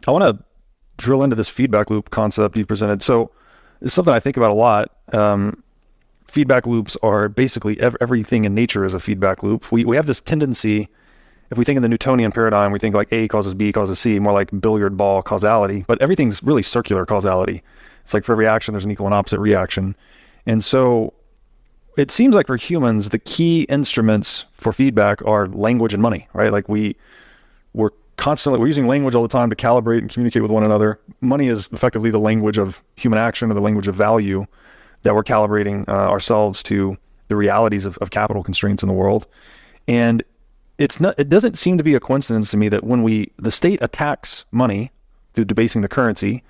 I want to drill into this feedback loop concept you presented. So it's something I think about a lot. Feedback loops are basically everything in nature is a feedback loop. We have this tendency, if we think in the Newtonian paradigm, we think like A causes B causes C, more like billiard ball causality, but everything's really circular causality. It's like for every action, there's an equal and opposite reaction. And so it seems like for humans, the key instruments for feedback are language and money, right? Like we're using language all the time to calibrate and communicate with one another. Money is effectively the language of human action or the language of value that we're calibrating ourselves to the realities of capital constraints in the world. And it doesn't seem to be a coincidence to me that when the state attacks money through debasing the currency,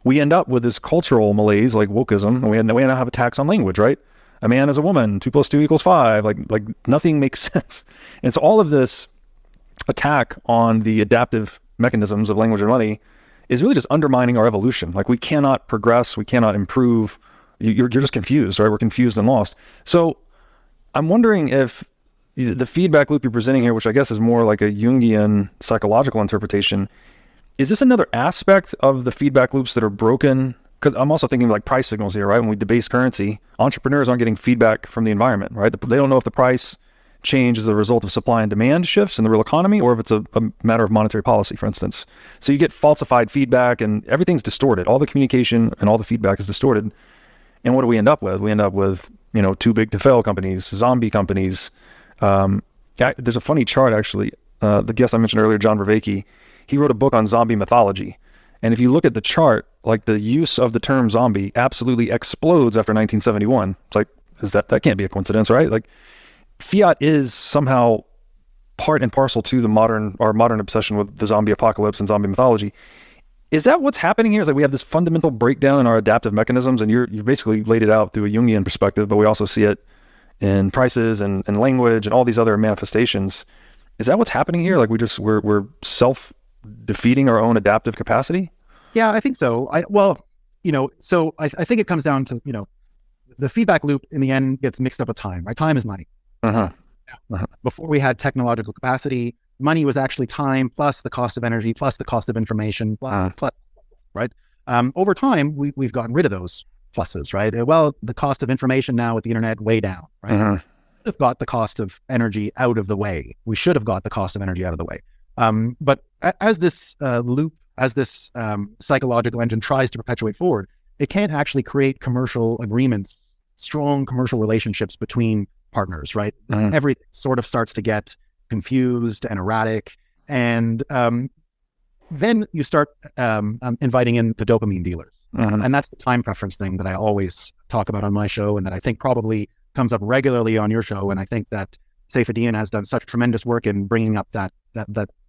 we end up with this cultural malaise like wokeism, and we now have attacks on language, right? A man is a woman, 2 + 2 = 5, like nothing makes sense. And so all of this attack on the adaptive mechanisms of language and money is really just undermining our evolution. Like we cannot progress, we cannot improve. You're just confused, right? We're confused and lost. So I'm wondering if the feedback loop you're presenting here, which I guess is more like a Jungian psychological interpretation, is this another aspect of the feedback loops that are broken? Because I'm also thinking like price signals here, right? When we debase currency, entrepreneurs aren't getting feedback from the environment, right? They don't know if the price change is a result of supply and demand shifts in the real economy, or if it's a matter of monetary policy, for instance. So you get falsified feedback and everything's distorted. All the communication and all the feedback is distorted. And what do we end up with? We end up with, too big to fail companies, zombie companies. There's a funny chart, actually. The guest I mentioned earlier, John Vervaeke, he wrote a book on zombie mythology. And if you look at the chart, like the use of the term zombie absolutely explodes after 1971. It's like, that can't be a coincidence, right? Like fiat is somehow part and parcel to our modern obsession with the zombie apocalypse and zombie mythology. Is that what's happening here? Is that we have this fundamental breakdown in our adaptive mechanisms, and you've basically laid it out through a Jungian perspective, but we also see it in prices and language and all these other manifestations. Is that what's happening here? Like we're self-defeating our own adaptive capacity? Yeah, I think so. I think it comes down to, the feedback loop in the end gets mixed up with time, right? Time is money. Uh-huh. Yeah. Before we had technological capacity, money was actually time plus the cost of energy plus the cost of information plus, right? Over time, we've gotten rid of those pluses, right? Well, the cost of information now with the internet way down, right? Uh-huh. We should have got the cost of energy out of the way. We should have got the cost of energy out of the way. But as this loop, as this psychological engine tries to perpetuate forward, it can't actually create commercial agreements, strong commercial relationships between partners, right? Uh-huh. Everything sort of starts to get confused and erratic. And then you start inviting in the dopamine dealers. Uh-huh. And that's the time preference thing that I always talk about on my show, and that I think probably comes up regularly on your show. And I think that Saifedean has done such tremendous work in bringing up that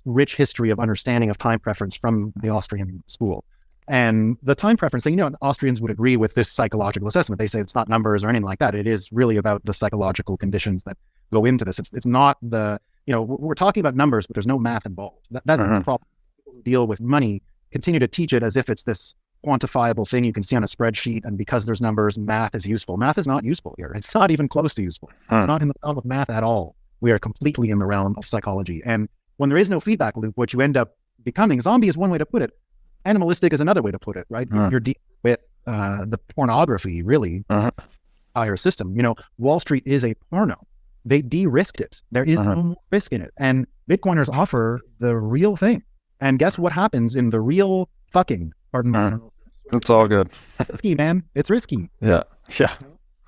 rich history of understanding of time preference from the Austrian school. And the time preference thing, Austrians would agree with this psychological assessment. They say it's not numbers or anything like that. It is really about the psychological conditions that go into this. It's not we're talking about numbers, but there's no math involved. That's Uh-huh. the problem. People who deal with money continue to teach it as if it's this quantifiable thing you can see on a spreadsheet, and because there's numbers, math is useful. Math is not useful here. It's not even close to useful. Huh. Not in the realm of math at all. We are completely in the realm of psychology. And when there is no feedback loop, what you end up becoming, zombie is one way to put it. Animalistic is another way to put it, right? Uh-huh. You're dealing with the pornography, really, Uh-huh. entire system. Wall Street is a porno. They de-risked it. There is Uh-huh. no more risk in it. And Bitcoiners offer the real thing. And guess what happens in the real fucking, pardon Uh-huh. me. It's all good. It's risky, man. It's risky. Yeah.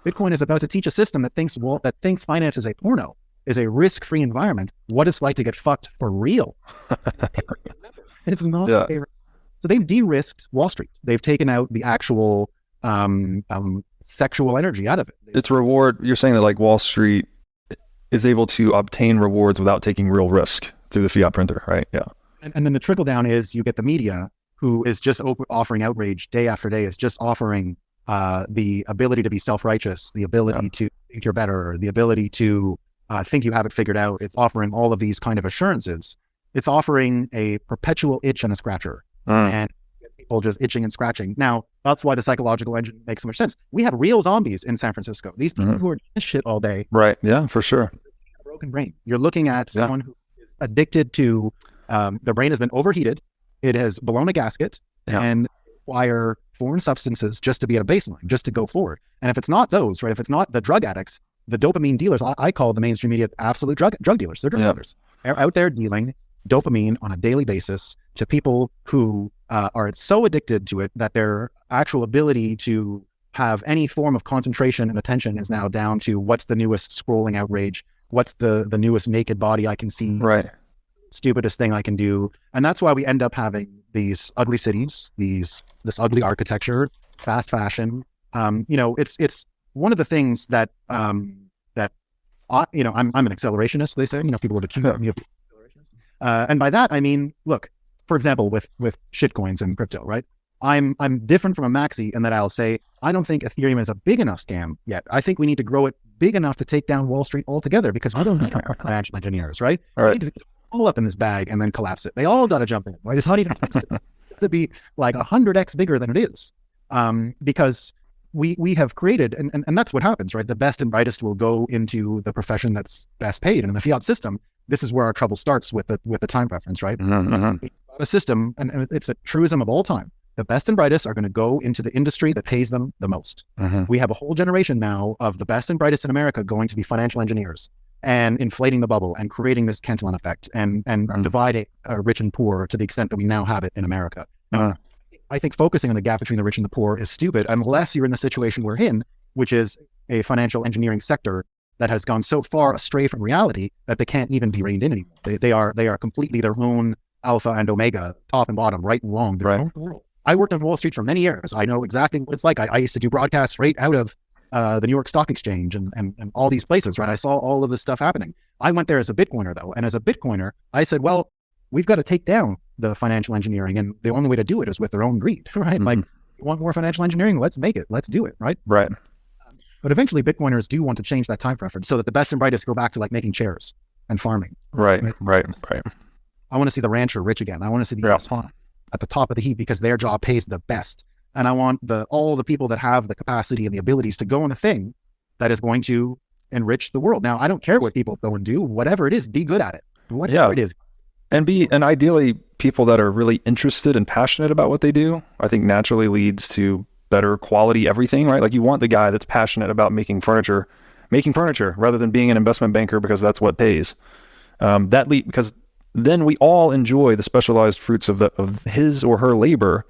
Bitcoin is about to teach a system that thinks finance is a porno, is a risk-free environment, what it's like to get fucked for real. And it's not. Yeah. So they've de-risked Wall Street. They've taken out the actual sexual energy out of it. It's reward. You're saying that like Wall Street is able to obtain rewards without taking real risk through the fiat printer, right? Yeah. And then the trickle down is you get the media who is just offering outrage day after day, is just offering the ability to be self-righteous, the ability to think you're better, the ability to think you have it figured out. It's offering all of these kind of assurances. It's offering a perpetual itch and a scratcher. And people just itching and scratching. Now, that's why the psychological engine makes so much sense. We have real zombies in San Francisco. These people who are doing this shit all day. Right. Yeah, for sure. Broken brain. You're looking at someone who is addicted to, their brain has been overheated. it has blown a gasket and require foreign substances just to be at a baseline, just to go forward. And if it's not those, right, if it's not the drug addicts, the dopamine dealers, I call the mainstream media absolute drug dealers. They're drug dealers. They're out there dealing dopamine on a daily basis to people who are so addicted to it that their actual ability to have any form of concentration and attention is now down to what's the newest scrolling outrage, what's the newest naked body I can see, right, stupidest thing I can do. And that's why we end up having these ugly cities, this ugly architecture, fast fashion. It's one of the things that I'm an accelerationist, they say. People would accuse me of accelerationist. And by that I mean, look, for example, with shitcoins and crypto, right? I'm different from a maxi in that I'll say, I don't think Ethereum is a big enough scam yet. I think we need to grow it big enough to take down Wall Street altogether, because we don't need financial engineers, right? All right. We need to all up in this bag and then collapse it. They all got to jump in, right? It's not even to be like 100x bigger than it is, because we have created, and that's what happens, right? The best and brightest will go into the profession that's best paid. And in the fiat system, this is where our trouble starts with the time preference, right? A system, and it's a truism of all time. The best and brightest are going to go into the industry that pays them the most. We have a whole generation now of the best and brightest in America going to be financial engineers and inflating the bubble and creating this Cantillon effect and dividing rich and poor to the extent that we now have it in America. I think focusing on the gap between the rich and the poor is stupid unless you're in the situation we're in, which is a financial engineering sector that has gone so far astray from reality that they can't even be reined in anymore. They are completely their own alpha and omega, top and bottom, right and wrong. Their own world. I worked on Wall Street for many years. I know exactly what it's like. I used to do broadcasts right out of the New York Stock Exchange and all these places, right? I saw all of this stuff happening. I went there as a Bitcoiner though. And as a Bitcoiner, I said, well, we've got to take down the financial engineering. And the only way to do it is with their own greed, right? Like, you want more financial engineering? Let's make it. Let's do it, right? Right. But eventually Bitcoiners do want to change that time preference so that the best and brightest go back to like making chairs and farming. Right. I want to see the rancher rich again. I want to see the farm at the top of the heap because their job pays the best. And I want all the people that have the capacity and the abilities to go on a thing that is going to enrich the world. Now, I don't care what people go and do. Whatever it is, be good at it. Whatever it is. And ideally, people that are really interested and passionate about what they do, I think naturally leads to better quality everything, right? Like, you want the guy that's passionate about making furniture rather than being an investment banker because that's what pays. Because then we all enjoy the specialized fruits of his or her labor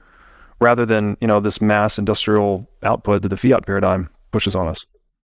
rather than, this mass industrial output that the fiat paradigm pushes on us.